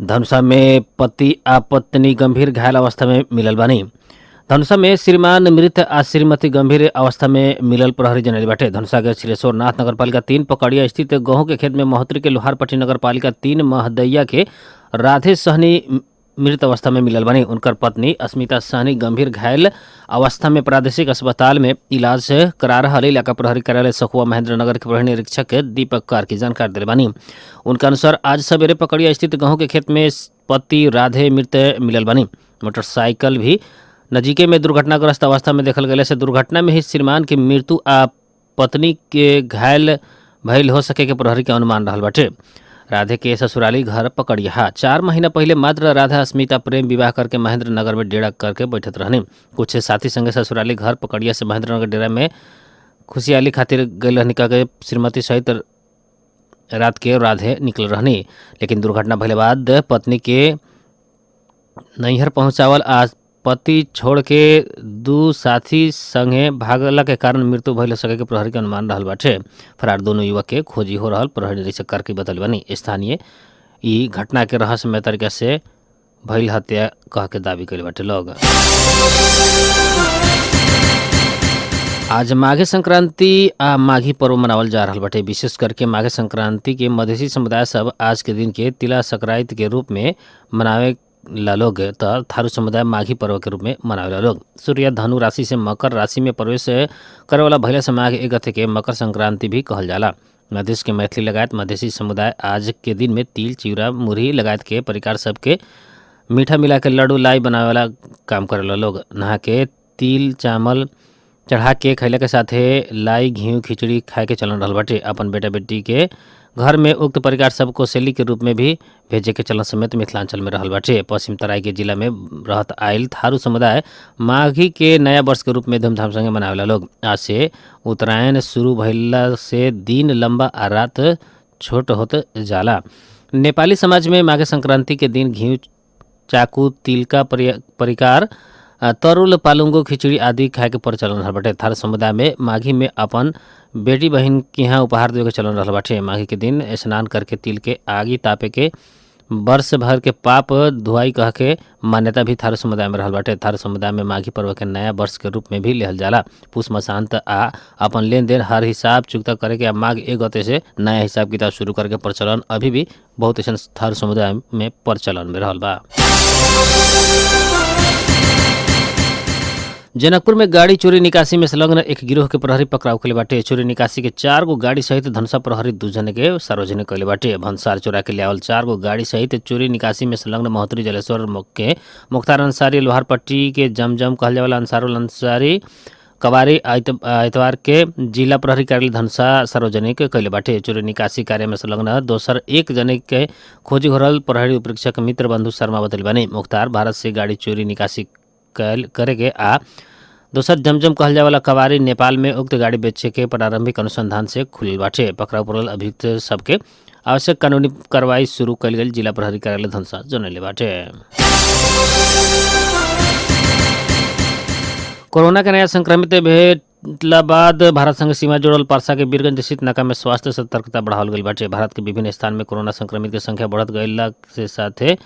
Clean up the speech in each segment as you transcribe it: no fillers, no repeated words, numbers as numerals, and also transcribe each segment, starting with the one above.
धनुषा में पति आ पत्नी गंभीर घायल अवस्था में मिलल बानी। धनुषा में श्रीमान मृत आ श्रीमती गंभीर अवस्था में मिलल प्रहरी जनैली बाटे। धनुषा के छिलेश्वर नाथ नगरपालिका 3 पकड़िया स्थित गेहूं के खेत में महोत्तरी के लोहारपट्टी नगरपालिका 3 महदैया के राधे सहनी मृत अवस्था में मिलल बानी। उनकर पत्नी अस्मिता सहनी गंभीर घायल अवस्था में प्रादेशिक अस्पताल में इलाज करा रहा। इलाका प्रहरी कार्यालय सखुआ महेंद्र नगर के प्रहरी निरीक्षक दीपक कार्की जानकारी दिले बानी। उनका अनुसार आज सवेरे पकड़िया स्थित गेहूं के खेत में पति राधे मृत मिलल बानी। मोटरसाइकिल भी नजीके में दुर्घटनाग्रस्त अवस्था में देखल गए से दुर्घटना में ही श्रीमान की मृत्यु आ पत्नी के घायल भइल हो सके के प्रहरी के अनुमान रहल बाटे। राधे के ससुराली घर पकड़िया 4 महीना पहले मात्र राधा अस्मिता प्रेम विवाह करके महेंद्र नगर में डेरा करके बैठत रहने। कुछ साथी संगे ससुराली घर पकड़िया से महेंद्र नगर डेरा में खुशियाली खातिर गए रहने के श्रीमती सहित रात के राधे निकल रहनी। लेकिन दुर्घटना भले बाद पत्नी के नैहर पहुंचावल आज पति छोड़ के 2 साथी संगे भागला के कारण मृत्यु भइल सके के प्रहरी के अनुमान रहल बाटे। फरार दोनों युवक के खोजी हो रहल प्रहरी निरीक्षक करके बतल बानी। स्थानीय ई घटना के रहस्यमय तरीका से भइल हत्या कह के दावी कइले बाटे लोग। आज माघे संक्रांति आ माघी पर्व मनावल जा रहल बाटे। विशेष करके माघे संक्रांति के मधेसी समुदाय सब आज के दिन के तिला संक्रांति के रूप में मनावे ला लोग तो थारू समुदाय माघी पर्व के रूप में मनावेला लोग। सूर्य धनु राशि से मकर राशि में प्रवेश करे वाला भइला से माघ 1 गते के मकर संक्रांति भी कहल जाला। मधेश के मैथिली लगायत मधेसी समुदाय आज के दिन में तिल चिउरा मुरही लगायत के परिकार सबके मीठा मिला के लड्डू लाई बनावे वाला काम करेला लोग। नहा के तिल चावल चढ़ा के खैला के साथे लाई घी खिचड़ी खाए के चलन रहल बाटे। अपन बेटा बेटी के घर में उक्त परिकार सबको शैली के रूप में भी भेजे के चलन समेत मिथिलांचल में रहल बाटे। पश्चिम तराई के जिला में रहत आयल थारू समुदाय माघी के नया वर्ष के रूप में धूमधाम संगे मनावेला लोग। आज से उत्तरायण शुरू भइला से दिन लंबा आ रात छोट होत जाला। नेपाली समाज में माघे संक्रांति के दिन घी चाकू तिल का परिकार तरुल पालुंगो खिचड़ी आदि खाए के प्रचलन रहल बाटे। थारू समुदाय में माघी में अपन बेटी बहन के यहाँ उपहार देवे के चलन रहल बाटे। माघी के दिन स्नान करके तिल के आगी तापे के वर्ष भर के पाप धुआई कह के मान्यता भी थारू समुदाय में रहल बाटे। थारू समुदाय में माघी पर्व के नया वर्ष के रूप में भी लेहल जाला। पुष मसांत आ अपन लेन देन हर हिसाब चुकता करे के माघ 1 गते से नया हिसाब किताब शुरू करके प्रचलन अभी भी बहुत ऐसा थारू समुदाय में प्रचलन में रहल बा। जनकपुर में गाड़ी चोरी निकासी में संलग्न एक गिरोह के प्रहरी पकड़ाव कइले बाटे। चोरी निकासी के 4 गो गाड़ी सहित धनुषा प्रहरी 2 जने के सार्वजनिक कइले बाटे। भंसार चोरा के लियावल 4 गो गाड़ी सहित चोरी निकासी में संलग्न महोत्तरी जलेश्वर के मुख्तार अंसारी लोहारपट्टी के जमजम कहल जाए वाला अंसारुल अंसारी कवारी इतवार के जिला प्रहरी कार्यालय धनुषा सार्वजनिक कइले बाटे। चोरी निकासी कार्य में संलग्न दोसर 1 जने के खोजी हो रहल प्रहरी उपरीक्षक मित्र बंधु शर्मा बतल बानी। मुख्तार भारत से गाड़ी चोरी निकासी करे के आ दोसर जमजम कहल जाए वाला कवारी नेपाल में उक्त गाड़ी बेचे के प्रारंभिक अनुसंधान से खुलल बाटे। पकड़ाव पड़ल अभियुक्त सबके आवश्यक कानूनी कार्रवाई शुरू कइल गेल जिला प्रहरी कार्यालय धनुषा जनैले बाटे। कोरोना के नया संक्रमित भेटला बाद भारत संग सीमा जोड़ल परसा के बीरगंज स्थित नाका में स्वास्थ्य सतर्कता बढ़ावल गइल बाटे। भारत के विभिन्न स्थान में कोरोना संक्रमित के संख्या बढ़त गइला से साथे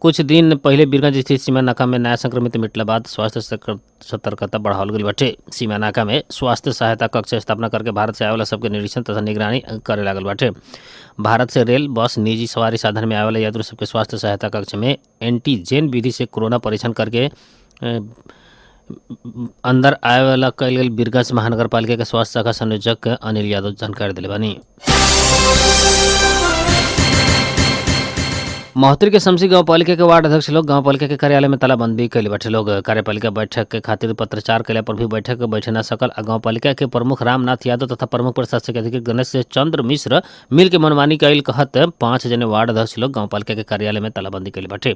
कुछ दिन पहले बीरगंज स्थित सीमा नाका में नया संक्रमित मिटला बाद स्वास्थ्य सतर्कता बढ़ावल गइल बाटे। सीमा नाका में स्वास्थ्य सहायता कक्ष स्थापना करके भारत से आए वाला सबके निरीक्षण तथा निगरानी करे लागल बाटे। भारत से रेल बस निजी सवारी साधन में आए वाले यात्री सबके स्वास्थ्य सहायता कक्ष में एंटीजेन विधि से कोरोना परीक्षण करके अंदर आए वाला कइल गेल बीरगंज महानगर पालिका के स्वास्थ्य शाखा संयोजक अनिल यादव जानकारी दिले बानी। महोत्तरी के शमसी गांव पालिका के वार्ड अध्यक्ष लोग गांव पालिका के कार्यालय में तालाबंदी कइले बाटे। लोग कार्यपालिका बैठक के खातिर पत्रचार कैला पर भी बैठक बैठे न सकल। गांव पालिका के प्रमुख रामनाथ यादव तथा प्रमुख प्रशासनिक अधिकारी गणेश चंद्र मिश्र मिल के मनमानी कइल कहत 5 जने वार्ड अध्यक्ष लोग गांव पालिका के कार्यालय में तालाबंदी कइले बाटे।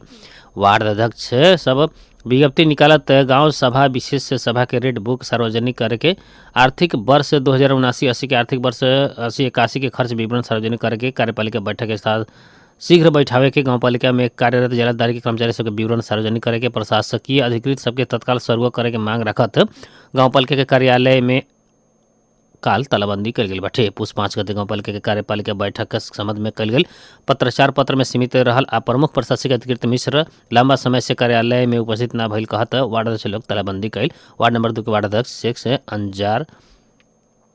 वार्ड अध्यक्छ सब विज्ञप्ति निकालत गांव सभा विशेष सभा के रेड बुक सार्वजनिक करके आर्थिक वर्ष 2079-80 के आर्थिक वर्ष 80-81 के खर्च विवरण सार्वजनिक करके कार्यपालिका बैठक के साथ शीघ्र बैठावे के गांव पालिका में कार्यरत जिलाधिकारी के कर्मचारी सबके विवरण सार्वजनिक करे के प्रशासकीय अधिकृत सबके तत्काल सर्व करे के मांग रखत गांव पालिका के कार्यालय में काल तालाबंदी कल गेल बाटे। पुस 5 गते गाउँपालिका के कार्यपालिका बैठक के संबंध में कल गेल पत्राचार पत्र में सीमित रहल आ प्रमुख प्रशासक अधिकृत मिश्र लंबा समय से कार्यालय में उपस्थित न भइल कहत वार्ड अध्यक्ष लोग तालाबंदी कैल। वार्ड नंबर 2 के वार्ड अध्यक्ष शेख अंजार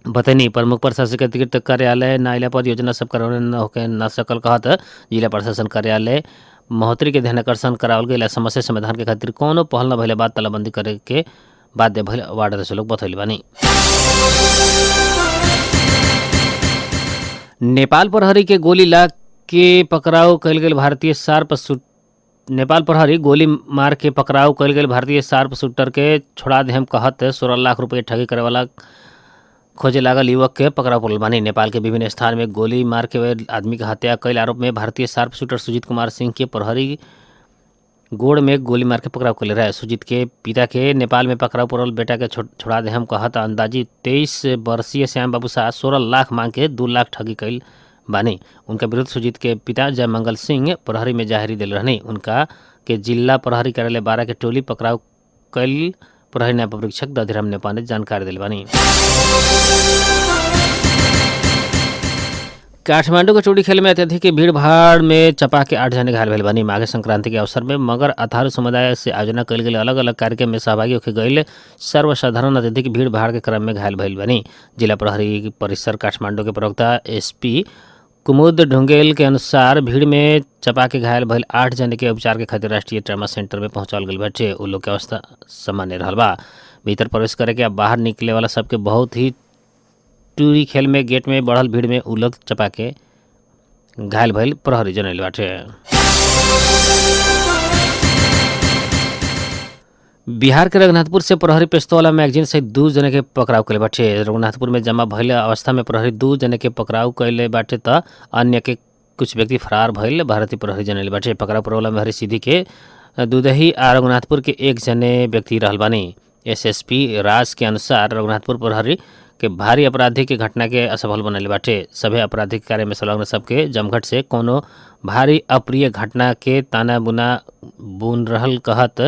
बतैनी प्रमुख प्रशासक अधिकृत कार्यालय नाइला पर योजना सब करौने न होके न सकल कहत जिला प्रशासन कार्यालय महोत्तरी के ध्यान आकर्षण करावल गई समस्या समाधान के खातिर कोनो पहल न भइले बाद तालाबंदी करे के बाध्य भइल वार्ड अध्यक्ष लोग बतैली बानी। नेपाल प्रहरी के गोली लाग के पकड़ाव कल गेल भारतीय शार्प शूटर नेपाल प्रहरी गोली मार के पकड़ाव कल गेल भारतीय शार्प शूटर के छोड़ा देहम कहत 16 लाख रुपये ठगी करे वाला खोजे लागल युवक के पकड़ाव पड़ल बानी। नेपाल के विभिन्न स्थान में गोली मार के आदमी के हत्या कई आरोप में भारतीय शार्प शूटर सुजीत कुमार सिंह के प्रहरी गोड़ में गोली मार के पकड़ाव कर रहे। सुजीत के पिता के नेपाल में पकड़ाव पड़ल बेटा के छोड़ा दे हम कहत अंदाजी 23 वर्षीय श्याम बाबू शाह 16 लाख मांग के 2 लाख ठगी कैल बानी। उनका विरुद्ध सुजीत के पिता जय मंगल सिंह प्रहरी में जाहिरी दिल रहनी। उनका के जिला प्रहरी कार्यालय 12 के टोली पकड़ाव कैल प्रहरी न्याय परीक्षक दधिराम नेपाल ने जानकारी दिल बानी। काठमांडू के चूड़ी खेल में अत्यधिक भीड़ भाड़ में चपा के 8 जने घायल भेल बानी। माघ संक्रांति के अवसर में मगर अथारू समुदाय से आयोजना कल गई अलग अलग कार्यक्रम में सहभागी होकर गई सर्वसाधारण अत्यधिक भीड़ भाड़ के क्रम में घायल भेल बानी। जिला प्रहरी परिसर काठमांडू के प्रवक्ता SP कुमुद ढुंगेल के अनुसार भीड़ में चपा के घायल भइल 8 जने के उपचार के खातिर राष्ट्रीय ट्रामा सेंटर में पहुंचाल गई बाटे। उ लोग के अवस्था सामान्य रहल बा। भीतर प्रवेश करे के बाहर निकले वाला सबके बहुत ही टूरी खेल में गेट में बढ़ल भीड़ में उ लोग चपा के घायल भइल प्रहरी जनैले बाटे। बिहार के रघुनाथपुर से प्रहरी पिस्तौल मैगजीन सहित 2 जने के पकड़ाव कैले बाटे। रघुनाथपुर में जमा भइल अवस्था में प्रहरी 2 जने के पकड़ाव कैले बाटे त अन्य के कुछ व्यक्ति फरार भइल भारतीय प्रहरी जनैले बाटे। पकड़ाव पड़े में हरिसिद्धि के दुदही आ रघुनाथपुर के 1 जने व्यक्ति रहल बानी। SSP राज के अनुसार रघुनाथपुर प्रहरी के भारी अपराधी के घटना के असफल बनैले बाटे। सभे आपराधिक कार्य में संलग्न सबके जमघट से कोनो भारी अप्रिय घटना के ताना बुना बुन रहल कहत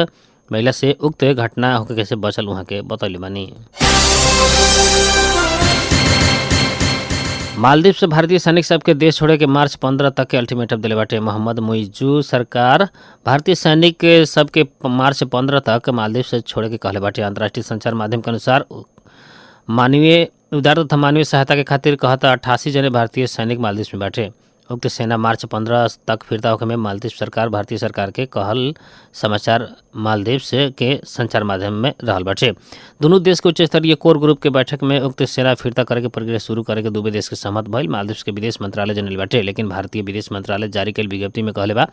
महिला से उक्त घटना होके कैसे बचल वहाँ के बतौली बानी। मालदीव से भारतीय सैनिक सबके देश छोड़े के मार्च 15 तक के अल्टीमेटम दिले बाटे। मोहम्मद मुइजू सरकार भारतीय सैनिक सबके मार्च 15 तक मालदीव से छोड़े के कहले बाटे। अंतर्राष्ट्रीय संचार माध्यम के अनुसार मानवीय उदार तथा मानवीय सहायता के खातिर कहता 88 जने भारतीय सैनिक मालदीव में बाटे। उक्त सेना मार्च 15 तक फिरता होकर में मालदीव सरकार भारतीय सरकार के कहल समाचार मालदीव से के संचार माध्यम में रहल बाटे। दोनों देश के उच्च स्तरीय कोर ग्रुप के बैठक में उक्त सेना फिरता करे के प्रक्रिया शुरू करे के दुबे देश के सहमत भइल मालदीव के विदेश मंत्रालय जनल बाटे। लेकिन भारतीय विदेश मंत्रालय जारी कल विज्ञप्ति में कहले बा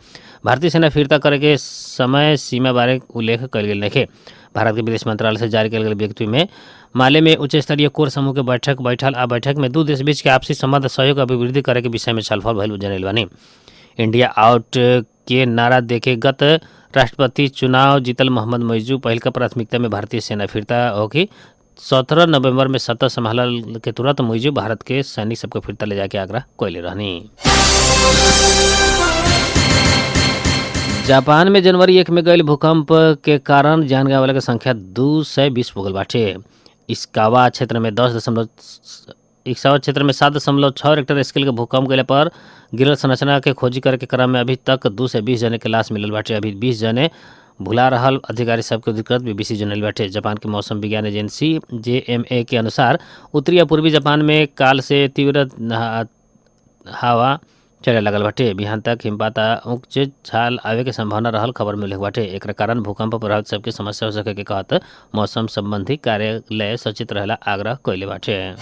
भारतीय सेना फिरता करे के समय सीमा बारे उल्लेख कल गेल नइखे। भारत के विदेश मंत्रालय से जारी कल गेल विज्ञप्ति में माले में उच्च स्तरीय कोर समूह के बैठक बैठक में 2 देश बीच के आपसी संबंध सहयोग अभिवृद्धि करे के विषय में छलफल भइल जनल बानी। इंडिया आउट के नारा देके गत राष्ट्रपति चुनाव जीतल मोहम्मद मुइजू पहल का प्राथमिकता में भारतीय सेना फिरता होगी। 17 नवंबर में सत्ता संभालल के तुरंत मुइजू भारत के सैनिक सबको फिरता ले जाके आग्रह कैले रहनी। जापान में जनवरी 1 में गईल भूकंप के कारण जान गए वाला के संख्या 220 हो गल बाटे। इस्कावा क्षेत्र में 7.6 रेक्टर स्केल के भूकंप गए पर गिरल संरचना के खोजी करे के क्रम में अभी तक 2 से 20 जने के लाश मिलल बाटे। अभी 20 जने भुला रहल अधिकारी सबके अधिकृत BBC जनल बाटे। जापान के मौसम विज्ञान एजेंसी JMA के अनुसार उत्तरी या पूर्वी जापान में काल से तीव्र हवा चले लगल बाटे। बिहान तक हिमपात उच्च छाल आवे के संभावना रहल खबर मिले बाटे। एक कारण भूकंप प्रभावित सबके समस्या हो सके के कहत मौसम संबंधी कार्यालय सचेत रहेला आग्रह कैले बाटे।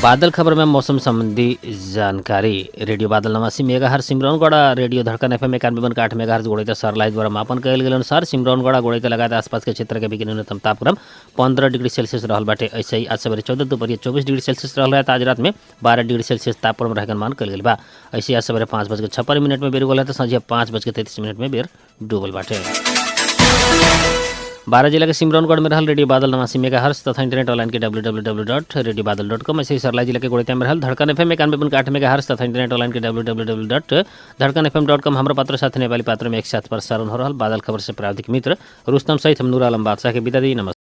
बादल खबर में मौसम संबंधी जानकारी। रेडियो बादल 89 मेगाहर्ट्ज सिमरौनगढ़, रेडियो धड़कन FM 91.8 मेगाहर्ट्ज गोड़ैता सरलाई द्वारा मापन कयल गेल अनुसार सिमरौनगढ़ गोड़ैता लगायत आसपास के क्षेत्र के भी न्यूनतम तापक्रम 15 डिग्री सेल्सियस रहल बाटे। ऐसे ही आज सवेरे 14 दोपहर 24 डिग्री सेल्सियस रहल है। आज रात में 12 डिग्री सेल्सियस तापक्रम रहे के अनुमान कयल गेल बा। ऐसे आज सवेरे 5:56 में बेर गोल है तो संझिया 5:33 में बेर डूबल बाटे। 12 जिला के सिमरौनगढ़ में रहल रेडियो बादल 89 मेगाहर्ट्ज तथा इंटरनेट ऑनलाइन के www.radiobadal.com। ऐसे ही सरलाई जिला के गोड़ैता में रहल धड़कन FM 91.8 मेगाहर्ट्ज तथा इंटरनेट ऑनलाइन के www.धड़कनfm.com। हमारा पात्र साथ नेपाली पात्र में एक साथ प्रसारण हो रहल बादल खबर से प्राविधिक मित्र रुस्तम सहित हम नूर आलम बादशाह के विदा दी। नमस्कार।